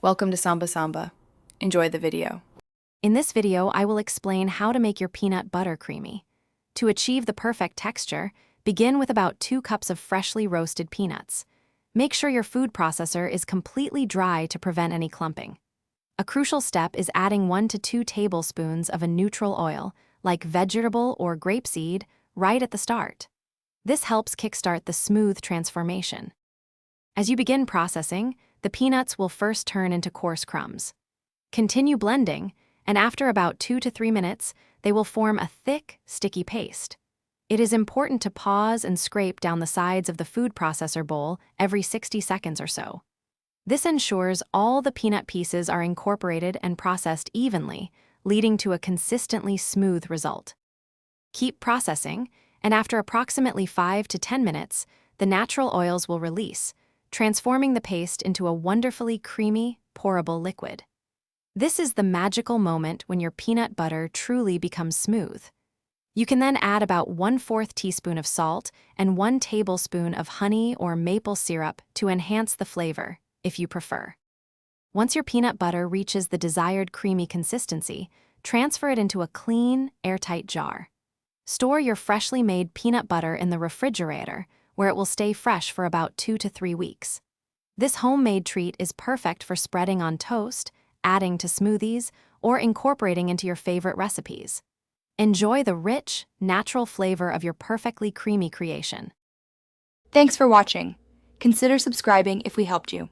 Welcome to Samba Samba. Enjoy the video. In this video, I will explain how to make your peanut butter creamy. To achieve the perfect texture, begin with about 2 cups of freshly roasted peanuts. Make sure your food processor is completely dry to prevent any clumping. A crucial step is adding 1 to 2 tablespoons of a neutral oil, like vegetable or grapeseed, right at the start. This helps kickstart the smooth transformation. As you begin processing, the peanuts will first turn into coarse crumbs. Continue blending, and after about 2 to 3 minutes, they will form a thick, sticky paste. It is important to pause and scrape down the sides of the food processor bowl every 60 seconds or so. This ensures all the peanut pieces are incorporated and processed evenly, leading to a consistently smooth result. Keep processing, and after approximately 5 to 10 minutes, the natural oils will release, transforming the paste into a wonderfully creamy, pourable liquid. This is the magical moment when your peanut butter truly becomes smooth. You can then add about 1/4 teaspoon of salt and 1 tablespoon of honey or maple syrup to enhance the flavor, if you prefer. Once your peanut butter reaches the desired creamy consistency, transfer it into a clean, airtight jar. Store your freshly made peanut butter in the refrigerator, where it will stay fresh for about 2 to 3 weeks. This homemade treat is perfect for spreading on toast, adding to smoothies, or incorporating into your favorite recipes. Enjoy the rich, natural flavor of your perfectly creamy creation. Thanks for watching. Consider subscribing if we helped you.